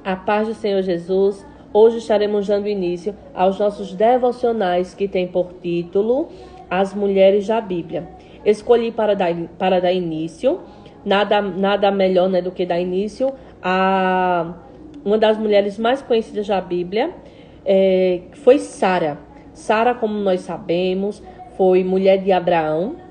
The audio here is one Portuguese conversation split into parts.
A paz do Senhor Jesus. Hoje estaremos dando início aos nossos devocionais que tem por título As Mulheres da Bíblia. Escolhi para dar início, nada melhor, né, do que dar início a uma das mulheres mais conhecidas da Bíblia, foi Sara. Sara, como nós sabemos, foi mulher de Abraão.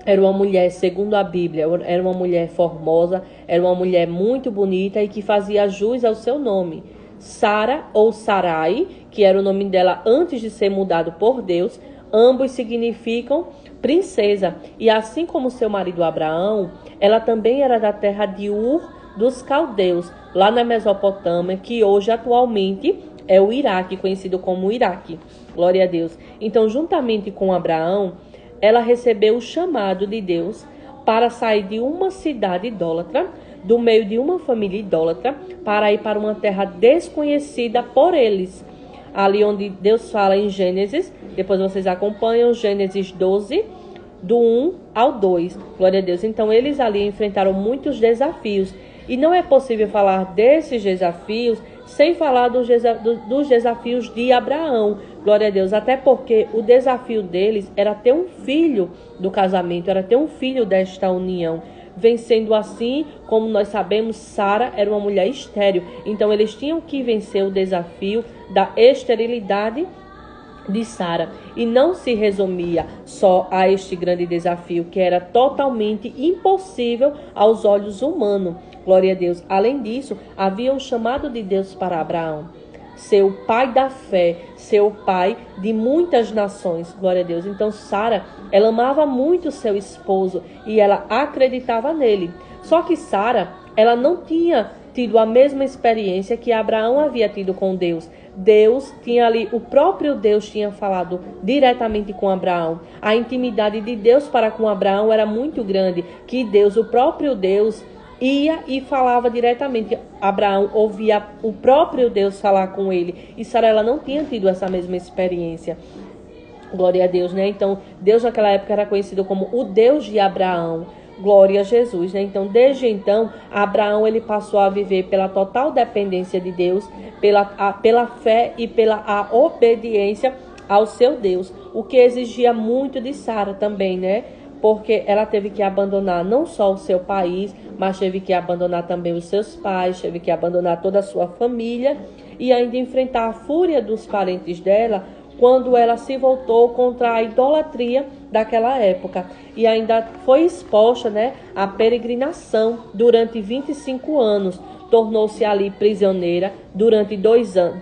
Era uma mulher, segundo a Bíblia, era uma mulher formosa, era uma mulher muito bonita e que fazia jus ao seu nome. Sara ou Sarai, que era o nome dela antes de ser mudado por Deus, ambos significam princesa. E assim como seu marido Abraão, ela também era da terra de Ur dos Caldeus, lá na Mesopotâmia, que hoje atualmente é o Iraque, conhecido como Iraque. Glória a Deus. Então, juntamente com Abraão, ela recebeu o chamado de Deus para sair de uma cidade idólatra, do meio de uma família idólatra, para ir para uma terra desconhecida por eles. Ali onde Deus fala em Gênesis, depois vocês acompanham Gênesis 12, do 1 ao 2. Glória a Deus. Então, eles ali enfrentaram muitos desafios. E não é possível falar desses desafios sem falar dos desafios de Abraão. Glória a Deus. Até porque o desafio deles era ter um filho do casamento, era ter um filho desta união. Vencendo assim, como nós sabemos, Sara era uma mulher estéril. Então, eles tinham que vencer o desafio da esterilidade de Sara. E não se resumia só a este grande desafio, que era totalmente impossível aos olhos humanos. Glória a Deus. Além disso, havia um chamado de Deus para Abraão, seu pai da fé, seu pai de muitas nações. Glória a Deus. Então, Sara, ela amava muito seu esposo e ela acreditava nele. Só que Sara, ela não tinha tido a mesma experiência que Abraão havia tido com Deus. Deus tinha ali, o próprio Deus tinha falado diretamente com Abraão. A intimidade de Deus para com Abraão era muito grande, que Deus, o próprio Deus, ia e falava diretamente. Abraão ouvia o próprio Deus falar com ele. E Sara, ela não tinha tido essa mesma experiência. Glória a Deus, né? Então, Deus naquela época era conhecido como o Deus de Abraão. Glória a Jesus, né? Então, desde então, Abraão, ele passou a viver pela total dependência de Deus, pela fé e pela obediência ao seu Deus. O que exigia muito de Sara também, né? Porque ela teve que abandonar não só o seu país, mas teve que abandonar também os seus pais, teve que abandonar toda a sua família e ainda enfrentar a fúria dos parentes dela quando ela se voltou contra a idolatria daquela época. E ainda foi exposta, né, à peregrinação durante 25 anos. Tornou-se ali prisioneira durante 2 anos,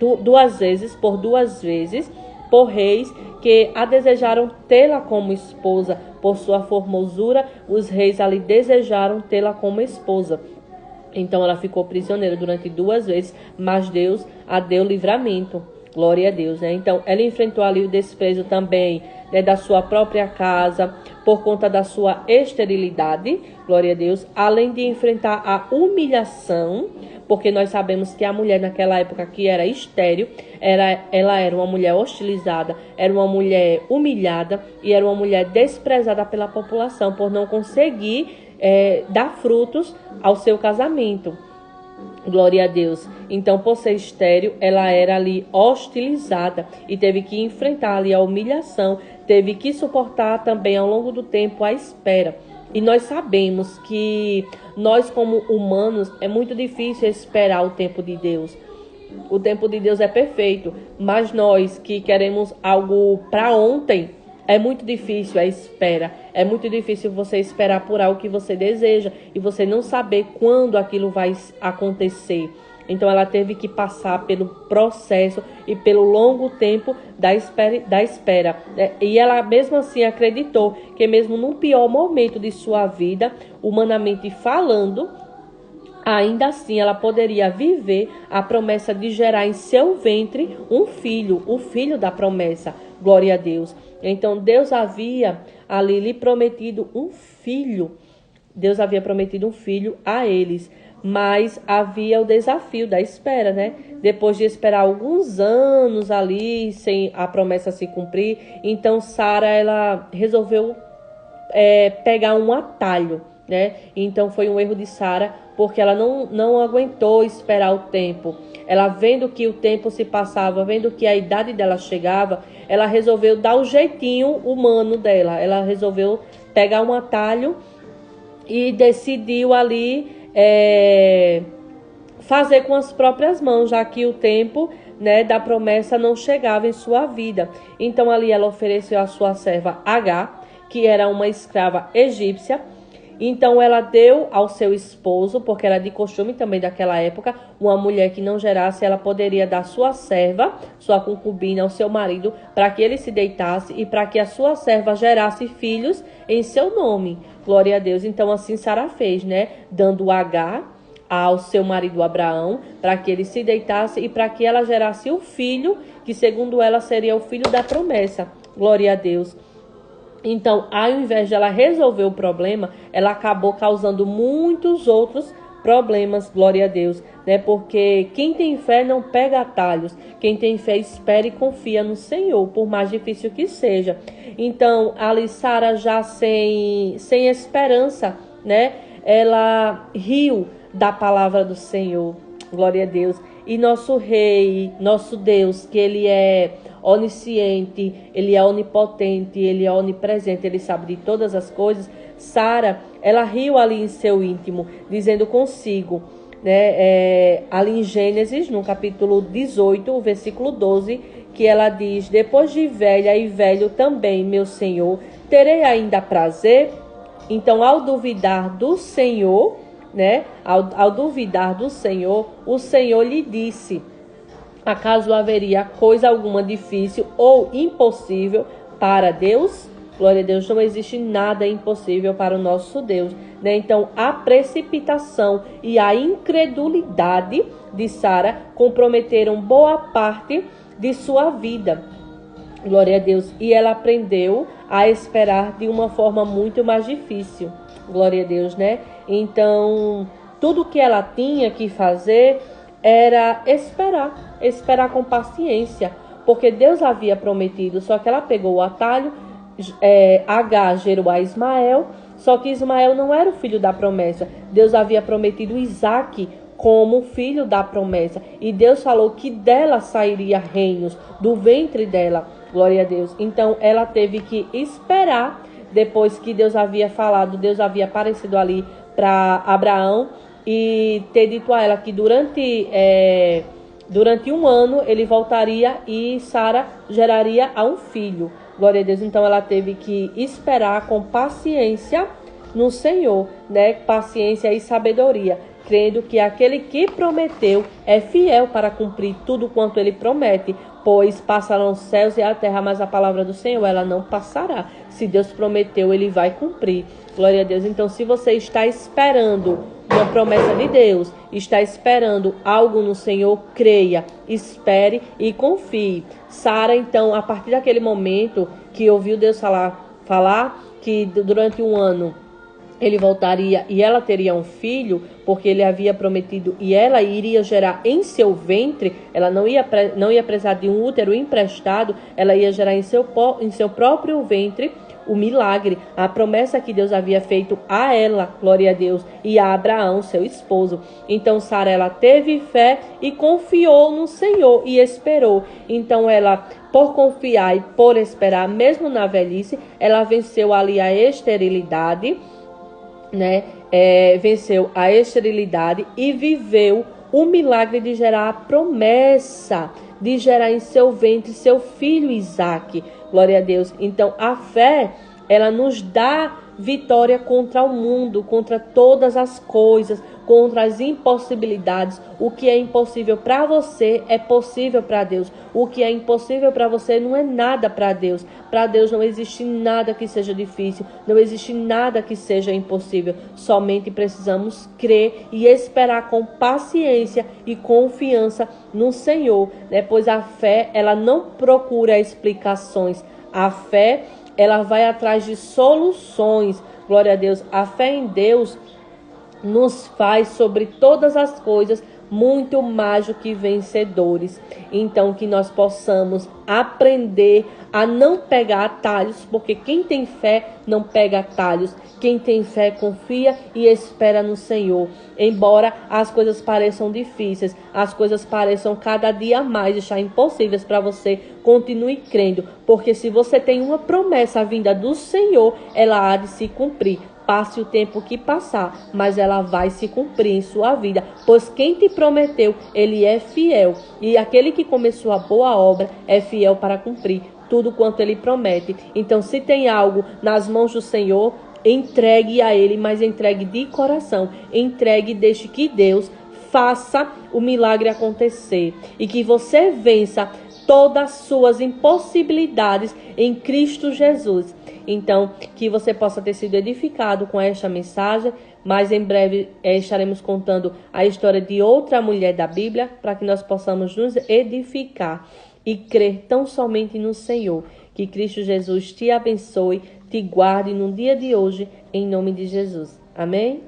por duas vezes, por reis que a desejaram tê-la como esposa. Por sua formosura, os reis ali desejaram tê-la como esposa. Então ela ficou prisioneira durante 2 vezes, mas Deus a deu livramento. Glória a Deus, né? Então ela enfrentou ali o desprezo também, né, da sua própria casa, por conta da sua esterilidade. Glória a Deus. Além de enfrentar a humilhação, porque nós sabemos que a mulher naquela época que era estéril, ela era uma mulher hostilizada, era uma mulher humilhada e era uma mulher desprezada pela população por não conseguir dar frutos ao seu casamento. Glória a Deus. Então, por ser estéril, ela era ali hostilizada e teve que enfrentar ali a humilhação, teve que suportar também ao longo do tempo a espera. E nós sabemos que nós, como humanos, é muito difícil esperar o tempo de Deus. O tempo de Deus é perfeito, mas nós que queremos algo para ontem, é muito difícil a espera. É muito difícil você esperar por algo que você deseja e você não saber quando aquilo vai acontecer. Então ela teve que passar pelo processo e pelo longo tempo da espera. E ela mesmo assim acreditou que mesmo no pior momento de sua vida, humanamente falando, ainda assim ela poderia viver a promessa de gerar em seu ventre um filho, o filho da promessa. Glória a Deus. Então Deus havia ali lhe prometido um filho. Deus havia prometido um filho a eles. Mas havia o desafio da espera, né? Depois de esperar alguns anos ali, sem a promessa se cumprir, então Sara, ela resolveu pegar um atalho. né? Então foi um erro de Sara, porque ela não aguentou esperar o tempo. Ela, vendo que o tempo se passava, vendo que a idade dela chegava, ela resolveu dar o jeitinho humano dela. Ela resolveu pegar um atalho e decidiu ali fazer com as próprias mãos, já que o tempo, né, da promessa não chegava em sua vida. Então ali ela ofereceu a sua serva Agar, que era uma escrava egípcia. Então ela deu ao seu esposo, porque era de costume também daquela época, uma mulher que não gerasse, ela poderia dar sua serva, sua concubina, ao seu marido, para que ele se deitasse e para que a sua serva gerasse filhos em seu nome. Glória a Deus. Então assim Sara fez, né? Dando Agar ao seu marido Abraão, para que ele se deitasse e para que ela gerasse o filho, que segundo ela seria o filho da promessa. Glória a Deus. Então, ao invés de ela resolver o problema, ela acabou causando muitos outros problemas, glória a Deus, né? Porque quem tem fé não pega atalhos, quem tem fé espera e confia no Senhor, por mais difícil que seja. Então, ali Sara já sem esperança, né? Ela riu da palavra do Senhor, glória a Deus. E nosso Rei, nosso Deus, que Ele é onisciente, Ele é onipotente, Ele é onipresente, Ele sabe de todas as coisas. Sara, ela riu ali em seu íntimo, dizendo consigo, né, ali em Gênesis, no capítulo 18, versículo 12, que ela diz: depois de velha e velho também, meu Senhor, terei ainda prazer? Então, ao duvidar do Senhor, né, ao duvidar do Senhor, o Senhor lhe disse: acaso haveria coisa alguma difícil ou impossível para Deus? Glória a Deus, não existe nada impossível para o nosso Deus, né? Então, a precipitação e a incredulidade de Sara comprometeram boa parte de sua vida. Glória a Deus. E ela aprendeu a esperar de uma forma muito mais difícil. Glória a Deus, né? Então, tudo que ela tinha que fazer era esperar com paciência, porque Deus havia prometido, só que ela pegou o atalho. Agar gerou a Ismael, só que Ismael não era o filho da promessa. Deus havia prometido Isaque como filho da promessa, e Deus falou que dela sairia reinos, do ventre dela. Glória a Deus. Então ela teve que esperar. Depois que Deus havia falado, Deus havia aparecido ali para Abraão e ter dito a ela que durante um ano ele voltaria e Sara geraria a um filho. Glória a Deus. Então ela teve que esperar com paciência no Senhor, né? Paciência e sabedoria, crendo que aquele que prometeu é fiel para cumprir tudo quanto ele promete. Pois passarão os céus e a terra, mas a palavra do Senhor, ela não passará. Se Deus prometeu, Ele vai cumprir. Glória a Deus. Então, se você está esperando uma promessa de Deus, está esperando algo no Senhor, creia, espere e confie. Sara, então, a partir daquele momento que ouviu Deus falar que durante um ano ele voltaria e ela teria um filho, porque ele havia prometido, e ela iria gerar em seu ventre, ela não ia precisar de um útero emprestado, ela ia gerar em seu próprio ventre o milagre, a promessa que Deus havia feito a ela, glória a Deus, e a Abraão, seu esposo. Então Sara, ela teve fé e confiou no Senhor e esperou. Então ela, por confiar e por esperar, mesmo na velhice, ela venceu ali a esterilidade, né? Venceu a esterilidade e viveu o milagre de gerar a promessa, de gerar em seu ventre seu filho Isaque. Glória a Deus. Então a fé, ela nos dá vitória contra o mundo, contra todas as coisas, contra as impossibilidades. O que é impossível para você é possível para Deus. O que é impossível para você não é nada para Deus. Para Deus não existe nada que seja difícil, não existe nada que seja impossível. Somente precisamos crer e esperar com paciência e confiança no Senhor, né? Pois a fé, ela não procura explicações. A fé, ela vai atrás de soluções. Glória a Deus. A fé em Deus nos faz sobre todas as coisas muito mais do que vencedores. Então, que nós possamos aprender a não pegar atalhos, porque quem tem fé não pega atalhos. Quem tem fé confia e espera no Senhor. Embora as coisas pareçam difíceis, as coisas pareçam cada dia mais estar impossíveis para você, continue crendo, porque se você tem uma promessa vinda do Senhor, ela há de se cumprir. Passe o tempo que passar, mas ela vai se cumprir em sua vida, pois quem te prometeu, ele é fiel. E aquele que começou a boa obra é fiel para cumprir tudo quanto ele promete. Então, se tem algo nas mãos do Senhor, entregue a ele, mas entregue de coração. Entregue e deixe que Deus faça o milagre acontecer. E que você vença todas as suas impossibilidades em Cristo Jesus. Então, que você possa ter sido edificado com esta mensagem, mas em breve estaremos contando a história de outra mulher da Bíblia, para que nós possamos nos edificar e crer tão somente no Senhor. Que Cristo Jesus te abençoe, te guarde no dia de hoje, em nome de Jesus. Amém?